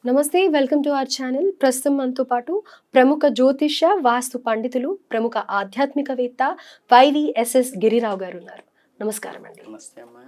నమస్తే, welcome to our channel. ప్రస్తుతం మనతో పాటు ప్రముఖ జ్యోతిష్య వాస్తు పండితులు, ప్రముఖ ఆధ్యాత్మికవేత్త వైవిఎస్ఎస్ గిరిరావు గారు ఉన్నారు. నమస్కారం అండి. నమస్తే అమ్మా.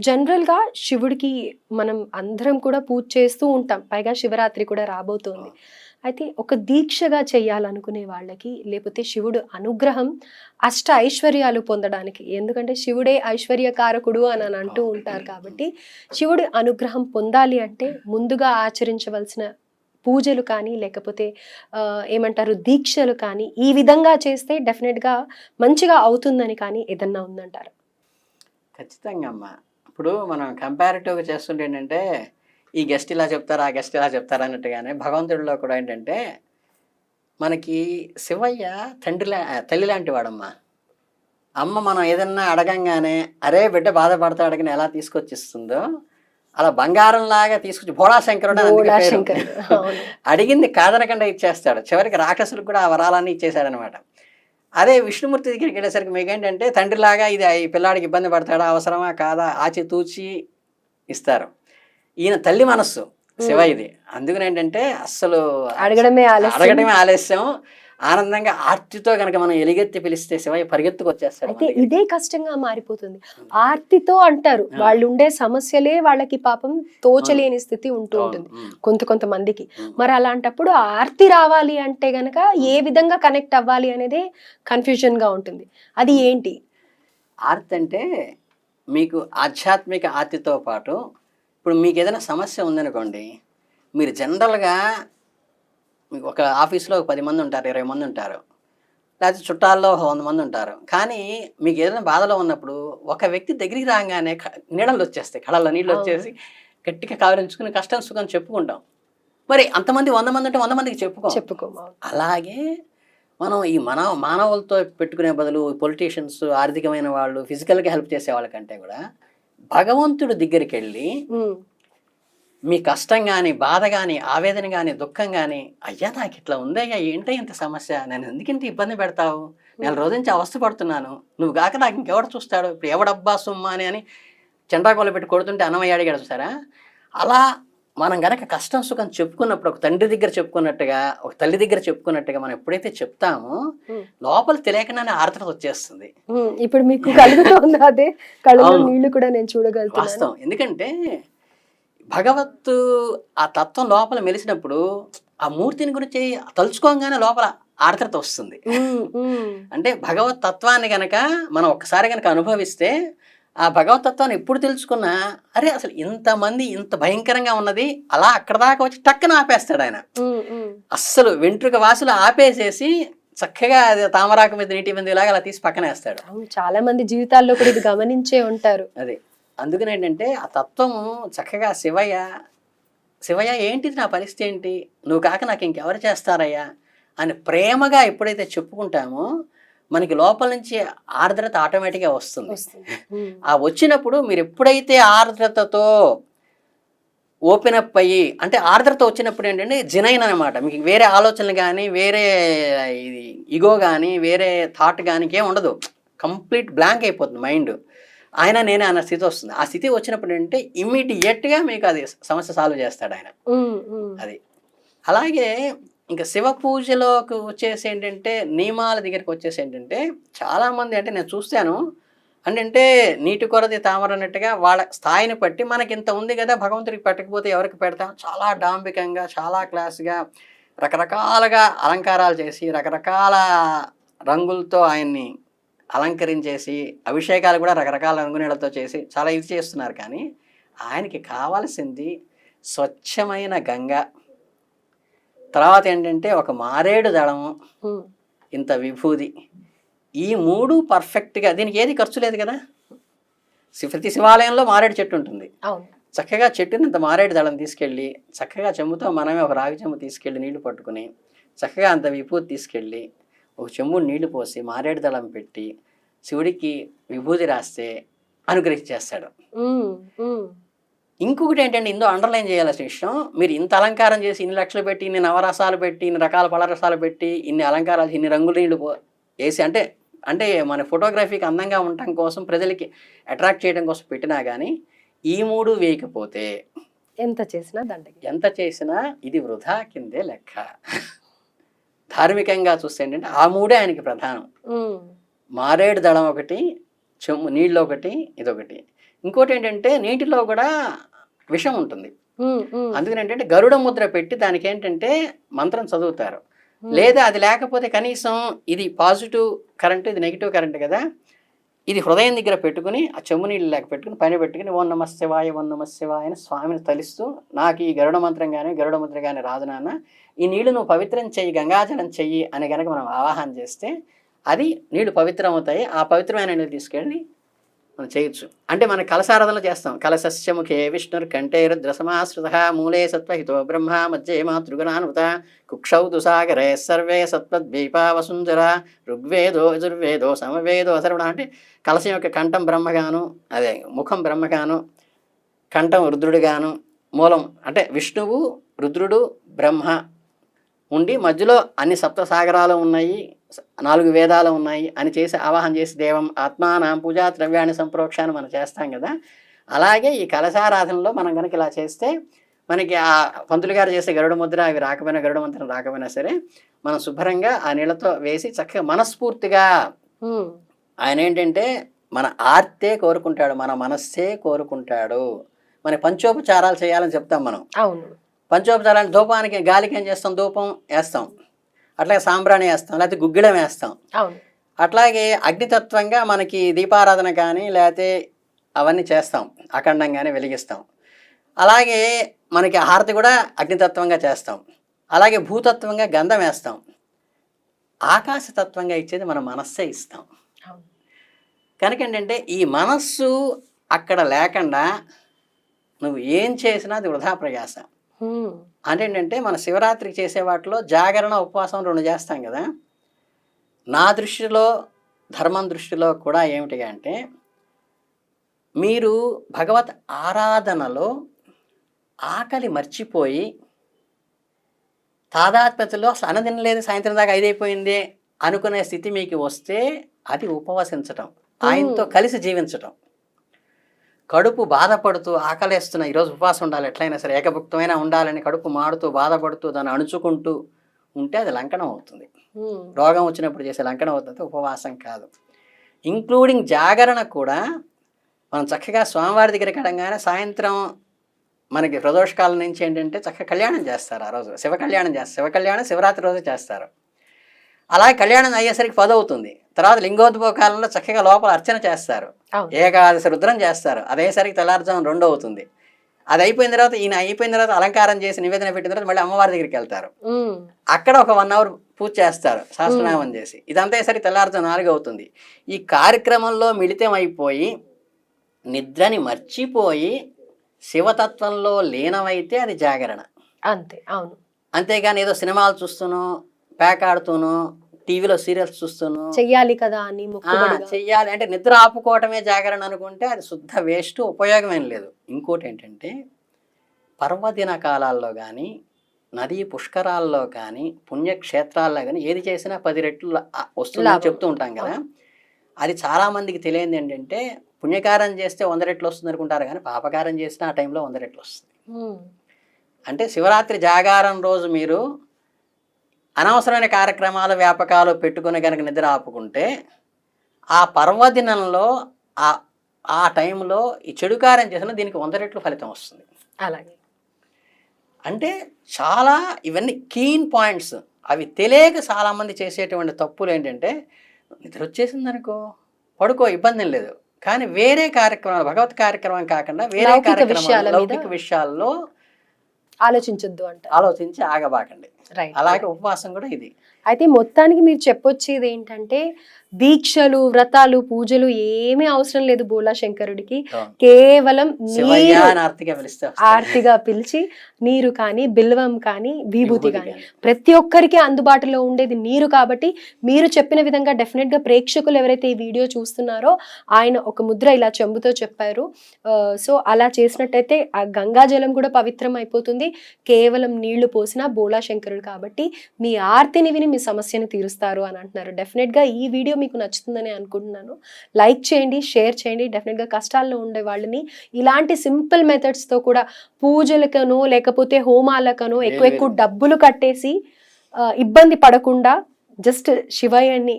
జనరల్గా శివుడికి మనం అందరం కూడా పూజ చేస్తూ ఉంటాం, పైగా శివరాత్రి కూడా రాబోతోంది. అయితే ఒక దీక్షగా చేయాలనుకునే వాళ్ళకి, లేకపోతే శివుడు అనుగ్రహం అష్ట ఐశ్వర్యాలు పొందడానికి, ఎందుకంటే శివుడే ఐశ్వర్యకారకుడు అని అంటూ ఉంటారు కాబట్టి, శివుడి అనుగ్రహం పొందాలి అంటే ముందుగా ఆచరించవలసిన పూజలు కానీ, లేకపోతే ఏమంటారు దీక్షలు కానీ, ఈ విధంగా చేస్తే డెఫినెట్గా మంచిగా అవుతుందని కానీ ఏదన్నా ఉందంటారు? ఖచ్చితంగా అమ్మా. ఇప్పుడు మనం కంపారిటివ్గా చేస్తుంటే ఏంటంటే, ఈ గెస్ట్ ఇలా చెప్తారు, ఆ గెస్ట్ ఇలా చెప్తారు అన్నట్టుగానే భగవంతుడిలో కూడా ఏంటంటే, మనకి శివయ్య తల్లి లాంటి వాడమ్మా. అమ్మ మనం ఏదన్నా అడగంగానే, అరే బిడ్డ బాధపడతాడని ఎలా తీసుకొచ్చిస్తుందో, అలా బంగారంలాగా తీసుకొచ్చి భోళాశంకరుడు అని అందుకే పేరు. అడిగింది కాదనకుండా ఇచ్చేస్తాడు. చివరికి రాక్షసులకు కూడా ఆ వరాలన్నీ ఇచ్చేసాడనమాట. అదే విష్ణుమూర్తి దగ్గరికి వెళ్ళేసరికి మీకేంటంటే, తండ్రిలాగా ఇది ఈ పిల్లాడికి ఇబ్బంది పడతాడా, అవసరమా కాదా ఆచితూచి ఇస్తారు. ఈయన తల్లి మనస్సు శివ ఇది. అందుకని ఏంటంటే అస్సలు అడగడమే ఆలస్యం. ఆనందంగా ఆర్తితో కనుక మనం ఎలుగెత్తి పిలిస్తే శివయ్య పరిగెత్తుకు వచ్చేస్తాడు. అయితే ఇదే కష్టంగా మారిపోతుంది. ఆర్తితో అంటారు, వాళ్ళు ఉండే సమస్యలే వాళ్ళకి పాపం తోచలేని స్థితి ఉంటూ ఉంటుంది కొంతమందికి. మరి అలాంటప్పుడు ఆర్తి రావాలి అంటే గనక ఏ విధంగా కనెక్ట్ అవ్వాలి అనేది కన్ఫ్యూజన్ గా ఉంటుంది. అది ఏంటి ఆర్తి అంటే? మీకు ఆధ్యాత్మిక ఆర్తితో పాటు, ఇప్పుడు మీకు ఏదైనా సమస్య ఉందనుకోండి, మీరు జనరల్గా మీకు ఒక ఆఫీస్లో 10 మంది ఉంటారు, 20 మంది ఉంటారు, లేకపోతే చుట్టాల్లో 100 మంది ఉంటారు. కానీ మీకు ఏదైనా బాధలో ఉన్నప్పుడు ఒక వ్యక్తి దగ్గరికి రాగానే నీళ్ళలు వచ్చేస్తాయి, కళ్ళల్లో నీళ్ళు వచ్చేసి గట్టిగా కావరించుకుని కష్టం సుఖం చెప్పుకుంటాం. మరి అంతమంది 100 మంది ఉంటే 100 మందికి చెప్పుకో. అలాగే మనం ఈ మానవులతో పెట్టుకునే బదులు పొలిటీషియన్స్, ఆర్థికమైన వాళ్ళు, ఫిజికల్గా హెల్ప్ చేసే వాళ్ళకంటే కూడా భగవంతుడి దగ్గరికి వెళ్ళి మీ కష్టం కానీ, బాధ కానీ, ఆవేదన కానీ, దుఃఖం కానీ, అయ్యా నాకు ఇట్లా ఉందయ్యా, ఏంటో ఇంత సమస్య, నేను ఎందుకింత ఇబ్బంది పెడతావు, నెల రోజు నుంచి అవస్థ పడుతున్నాను, నువ్వు కాక నాకు ఇంకెవడు చూస్తాడు, ఇప్పుడు ఎవడబ్బా సుమ్మా అని చెండాకోలు పెట్టి కొడుతుంటే అన్నమయ్య అడిగాడు చూసారా. అలా మనం గనక కష్టం సుఖం చెప్పుకున్నప్పుడు, ఒక తండ్రి దగ్గర చెప్పుకున్నట్టుగా, ఒక తల్లి దగ్గర చెప్పుకున్నట్టుగా మనం ఎప్పుడైతే చెప్తామో లోపల తెలియకుండానే ఆర్ద్రత వచ్చేస్తుంది. ఇప్పుడు మీకు కలుగుతుంది అదే, కళ్ళలో నీళ్లు కూడా నేను చూడగలుగుతాను. వాస్తవం. ఎందుకంటే భగవత్తు ఆ తత్వం లోపల మెలిసినప్పుడు ఆ మూర్తిని గురించి తలుచుకోగానే లోపల ఆర్ద్రత వస్తుంది. అంటే భగవత్ తత్వాన్ని గనక మనం ఒక్కసారి గనక అనుభవిస్తే, ఆ భగవతత్వాన్ని ఎప్పుడు తెలుసుకున్నా, అరే అసలు ఇంతమంది ఇంత భయంకరంగా ఉన్నది, అలా అక్కడ దాకా వచ్చి టక్కన ఆపేస్తాడు ఆయన. అస్సలు వెంట్రుక వాసులు ఆపేసేసి చక్కగా తామరాకు మీద నీటి మీద ఇలాగా అలా తీసి పక్కనేస్తాడు. చాలా మంది జీవితాల్లో కూడా ఇది గమనించే ఉంటారు. అదే అందుకని ఏంటంటే ఆ తత్వము చక్కగా శివయ్య ఏంటిది, నా పరిస్థితి ఏంటి, నువ్వు కాక నాకు ఇంకెవరు చేస్తారయ్యా అని ప్రేమగా ఎప్పుడైతే చెప్పుకుంటామో మనకి లోపల నుంచి ఆర్ద్రత ఆటోమేటిక్గా వస్తుంది. ఆ వచ్చినప్పుడు మీరు ఎప్పుడైతే ఆర్ద్రతతో ఓపెన్ అప్ అయ్యి, అంటే ఆర్ద్రత వచ్చినప్పుడు ఏంటంటే జినైన్ అనమాట, మీకు వేరే ఆలోచనలు కానీ, వేరే ఇది ఇగో కానీ, వేరే థాట్ కానీ ఏం ఉండదు, కంప్లీట్ బ్లాంక్ అయిపోతుంది మైండ్. ఆయన నేనే అన్న స్థితి వస్తుంది. ఆ స్థితి వచ్చినప్పుడు ఏంటంటే ఇమ్మీడియట్గా మీకు అది సమస్య సాల్వ్ చేస్తాడు ఆయన. అది అలాగే ఇంకా శివ పూజలోకి వచ్చేసి ఏంటంటే, నియమాల దగ్గరికి వచ్చేసి ఏంటంటే, చాలామంది అంటే నేను చూస్తాను, అంటే నీటి కొరది తామర అన్నట్టుగా వాళ్ళ స్థాయిని బట్టి మనకి ఇంత ఉంది కదా, భగవంతుడికి పెట్టకపోతే ఎవరికి పెడతాం, చాలా డాంబికంగా, చాలా క్లాస్గా, రకరకాలుగా అలంకారాలు చేసి, రకరకాల రంగులతో ఆయన్ని అలంకరించేసి, అభిషేకాలు కూడా రకరకాల రంగునీళ్ళతో చేసి చాలా ఇది చేస్తున్నారు. కానీ ఆయనకి కావాల్సింది స్వచ్ఛమైన గంగ, తర్వాత ఏంటంటే ఒక మారేడు దళము, ఇంత విభూది, ఈ 3 పర్ఫెక్ట్గా. దీనికి ఏది ఖర్చు లేదు కదా. ప్రతి శివాలయంలో మారేడు చెట్టు ఉంటుంది. చక్కగా చెట్టుని ఇంత మారేడు దళం తీసుకెళ్ళి, చక్కగా చెంబుతో మనమే ఒక రాగి చెంబు తీసుకెళ్ళి నీళ్లు పట్టుకుని, చక్కగా అంత విభూతి తీసుకెళ్ళి ఒక చెంబు నీళ్లు పోసి మారేడు దళం పెట్టి శివుడికి విభూతి రాస్తే అనుగ్రహించేస్తాడు. ఇంకొకటి ఏంటంటే, ఇందులో అండర్లైన్ చేయాల్సిన విషయం, మీరు ఇంత అలంకారం చేసి, ఇన్ని లక్షలు పెట్టి, ఇన్ని నవరసాలు పెట్టి, ఇన్ని రకాల పళరసాలు పెట్టి, ఇన్ని అలంకారాలు, ఇన్ని రంగుల నీళ్ళు వేసి, అంటే మన ఫోటోగ్రఫీకి అందంగా ఉండటం కోసం, ప్రజలకి అట్రాక్ట్ చేయడం కోసం పెట్టినా కానీ ఈ 3 వేయకపోతే ఎంత చేసినా దండగే. ఎంత చేసినా ఇది వృధా కిందే లెక్క. ధార్మికంగా చూస్తే ఏంటంటే ఆ మూడే ఆయనకి ప్రధానం. ఉమ్, మారేడు దళం ఒకటి, నీళ్ళు ఒకటి, ఇదొకటి. ఇంకోటి ఏంటంటే నీటిలో కూడా విషం ఉంటుంది. అందుకని ఏంటంటే గరుడ ముద్ర పెట్టి దానికి ఏంటంటే మంత్రం చదువుతారు. లేదా అది లేకపోతే కనీసం ఇది పాజిటివ్ కరెంట్, ఇది నెగిటివ్ కరెంట్ కదా, ఇది హృదయం దగ్గర పెట్టుకుని ఆ చెమ్ము నీళ్ళు లేక పెట్టుకుని పైన పెట్టుకుని ఓం నమ శివాయ ఓం నమ శివాయ అని స్వామిని తలిస్తూ, నాకు ఈ గరుడ మంత్రం కానీ గరుడ ముద్ర కానీ రాదు నాన్న, ఈ నీళ్లు నువ్వు పవిత్రం చెయ్యి, గంగాజలం చెయ్యి అని కనుక మనం ఆవాహన చేస్తే అది నీళ్లు పవిత్రం అవుతాయి. ఆ పవిత్రమైన నీళ్ళు తీసుకెళ్ళి మనం చేయొచ్చు. అంటే మనం కలశారాధనలు చేస్తాం. కలశస్య ముఖే విష్ణుర్ కంఠే రుద్రసమాశ్రిత మూలే సత్వహితో బ్రహ్మ మధ్యే మాతృగుణానుత కుక్షౌ దుసాగరే సర్వే సత్వద్వీపా వసుంధర ఋగ్వేదో యజుర్వేదో సమవేదో అసర్వణ. అంటే కలశం యొక్క కంఠం బ్రహ్మగాను, అదే ముఖం బ్రహ్మగాను, కంఠం రుద్రుడుగాను, మూలం అంటే విష్ణువు రుద్రుడు బ్రహ్మ ఉండి మధ్యలో అన్ని సప్తసాగరాలు ఉన్నాయి, 4 వేదాలు ఉన్నాయి అని చేసి ఆవాహన చేసి దేవం ఆత్మానాం పూజా ద్రవ్యాన్ని సంప్రోక్షాన్ని మనం చేస్తాం కదా. అలాగే ఈ కలశారాధనలో మనం కనుక ఇలా చేస్తే మనకి ఆ పంతులు గారు చేసే గరుడ ముద్ర అవి రాకపోయినా, గరుడ మంత్రం రాకపోయినా సరే మనం శుభ్రంగా ఆ నీళ్ళతో వేసి చక్కగా మనస్ఫూర్తిగా, ఆయన ఏంటంటే మన ఆర్తే కోరుకుంటాడు, మన మనస్సే కోరుకుంటాడు. మన పంచోపచారాలు చేయాలని చెప్తాం మనం. అవును, పంచోపచారాలు ధూపానికి గాలికి ఏం చేస్తాం, ధూపం వేస్తాం, అట్లాగే సాంబ్రాణి వేస్తాం, లేకపోతే గుగ్గిడం వేస్తాం. అవును, అట్లాగే అగ్నితత్వంగా మనకి దీపారాధన కానీ లేకపోతే అవన్నీ చేస్తాం, అఖండంగానే వెలిగిస్తాం. అలాగే మనకి హారతి కూడా అగ్నితత్వంగా చేస్తాం. అలాగే భూతత్వంగా గంధం వేస్తాం. ఆకాశతత్వంగా ఇచ్చేది మన మనస్సే ఇస్తాం. అవును. కనుక ఏంటంటే ఈ మనస్సు అక్కడ లేకుండా నువ్వు ఏం చేసినా అది వృధా ప్రయాస. అంటే ఏంటంటే మన శివరాత్రికి చేసే వాటిలో జాగరణ ఉపవాసం 2 చేస్తాం కదా. నా దృష్టిలో ధర్మం దృష్టిలో కూడా ఏమిటి అంటే మీరు భగవత్ ఆరాధనలో ఆకలి మర్చిపోయి తాదాత్మ్యతలో అసలు అన్నదినలేదు, సాయంత్రం దాకా 5 అయిపోయింది అనుకునే స్థితి మీకు వస్తే అది ఉపవసించటం, ఆయనతో కలిసి జీవించటం. కడుపు బాధపడుతూ ఆకలేస్తున్న ఈరోజు ఉపవాసం ఉండాలి, ఎట్లయినా సరే ఏకభుక్తమైనా ఉండాలని కడుపు మాడుతూ బాధపడుతూ దాన్ని అణుచుకుంటూ ఉంటే అది లంకనం అవుతుంది. రోగం వచ్చినప్పుడు చేసే లంకనం అవుతుంది, ఉపవాసం కాదు. ఇంక్లూడింగ్ జాగరణ కూడా మనం చక్కగా స్వామివారి దగ్గరికి వెళ్ళగానే సాయంత్రం మనకి ప్రదోషకాలం నుంచి ఏంటంటే చక్కగా కళ్యాణం చేస్తారు. ఆ రోజు శివ కళ్యాణం చేస్తారు. శివ కళ్యాణం శివరాత్రి రోజు చేస్తారు. అలాగే కళ్యాణం అయ్యేసరికి 10 అవుతుంది. తర్వాత లింగోద్భవ కాలంలో చక్కగా లోపల అర్చన చేస్తారు, ఏకాదశి రుద్రం చేస్తారు. అదేసరికి తెల్లారుజాము 2 అవుతుంది. అది అయిపోయిన తర్వాత ఈయన అయిపోయిన తర్వాత అలంకారం చేసి నివేదన పెట్టిన తర్వాత మళ్ళీ అమ్మవారి దగ్గరికి వెళ్తారు. అక్కడ ఒక 1 అవర్ పూజ చేస్తారు సహస్రనామం చేసి. ఇదంతా అయ్యేసరికి తెల్లారుజాము 4 అవుతుంది. ఈ కార్యక్రమంలో మిళితం అయిపోయి నిద్రని మర్చిపోయి శివతత్వంలో లీనమైతే అది జాగరణ అంతే. అవును, అంతేగాని ఏదో సినిమాలు చూస్తూనో పేకాడుతూనో టీవీలో సీరియల్స్ చూస్తూనో చెయ్యాలి కదా అని చెయ్యాలి అంటే నిద్ర ఆపుకోవటమే జాగరణ అనుకుంటే అది శుద్ధ వేస్ట్, ఉపయోగమేం లేదు. ఇంకోటి ఏంటంటే పర్వదిన కాలాల్లో కానీ నదీ పుష్కరాల్లో కానీ పుణ్యక్షేత్రాల్లో కానీ ఏది చేసినా 10 రెట్లు వస్తుందని చెప్తూ ఉంటాం కదా. అది చాలామందికి తెలియదు ఏంటంటే పుణ్యకారం చేస్తే 100 రెట్లు వస్తుంది అనుకుంటారు, కానీ పాపకారం చేసినా ఆ టైంలో 100 రెట్లు వస్తుంది. అంటే శివరాత్రి జాగారం రోజు మీరు అనవసరమైన కార్యక్రమాలు వ్యాపకాలు పెట్టుకుని కనుక నిద్ర ఆపుకుంటే ఆ పర్వదినంలో ఆ టైంలో ఈ చెడుకారం చేసిన దీనికి 100 రెట్లు ఫలితం వస్తుంది. అలాగే అంటే చాలా ఇవన్నీ కీన్ పాయింట్స్. అవి తెలియక చాలామంది చేసేటువంటి తప్పులు ఏంటంటే నిద్ర వచ్చేసింది అనుకో పడుకో, ఇబ్బంది లేదు, కానీ వేరే కార్యక్రమాలు భగవత్ కార్యక్రమం కాకుండా వేరే కార్యక్రమాలు లౌకిక విషయాల్లో ఆలోచించొద్దు అంట. ఆలోచించి ఆగబాకండి. అలాగే ఉపవాసం కూడా ఇది. అయితే మొత్తానికి మీరు చెప్పొచ్చేది ఏంటంటే దీక్షలు, వ్రతాలు, పూజలు ఏమీ అవసరం లేదు బోలా శంకరుడికి. కేవలం ఆర్తిగా పిలిచి నీరు కానీ బిల్వం కానీ విభూతి కానీ ప్రతి ఒక్కరికి అందుబాటులో ఉండేది నీరు. కాబట్టి మీరు చెప్పిన విధంగా డెఫినెట్ గా ప్రేక్షకులు ఎవరైతే ఈ వీడియో చూస్తున్నారో ఆయన ఒక ముద్ర ఇలా చెంబుతో చెప్పారు. సో అలా చేసినట్టయితే ఆ గంగాజలం కూడా పవిత్రం అయిపోతుంది. కేవలం నీళ్లు పోసినా బోలా శంకరుడికి కాబట్టి మీ ఆర్తిని విని మీ సమస్యను తీరుస్తారు అని అంటున్నారు. డెఫినెట్గా ఈ వీడియో మీకు నచ్చుతుందని అనుకుంటున్నాను. లైక్ చేయండి, షేర్ చేయండి. డెఫినెట్గా కష్టాల్లో ఉండే వాళ్ళని ఇలాంటి సింపుల్ మెథడ్స్తో కూడా పూజలకనో లేకపోతే హోమాలకనో ఎక్కువ డబ్బులు కట్టేసి ఇబ్బంది పడకుండా జస్ట్ శివయ్యని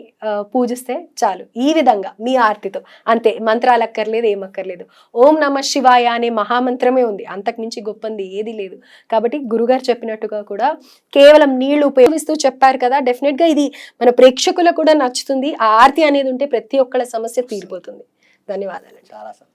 పూజిస్తే చాలు. ఈ విధంగా మీ ఆర్తితో అంతే, మంత్రాలు అక్కర్లేదు, ఏమక్కర్లేదు. ఓం నమ శివాయ అనే మహామంత్రమే ఉంది, అంతకుమించి గొప్పంది ఏది లేదు. కాబట్టి గురుగారు చెప్పినట్టుగా కూడా కేవలం నీళ్లు ఉపయోగిస్తూ చెప్పారు కదా, డెఫినెట్గా ఇది మన ప్రేక్షకులకు కూడా నచ్చుతుంది. ఆ ఆర్తి అనేది ఉంటే ప్రతి ఒక్కళ్ళ సమస్య తీరిపోతుంది. ధన్యవాదాలు. చాలా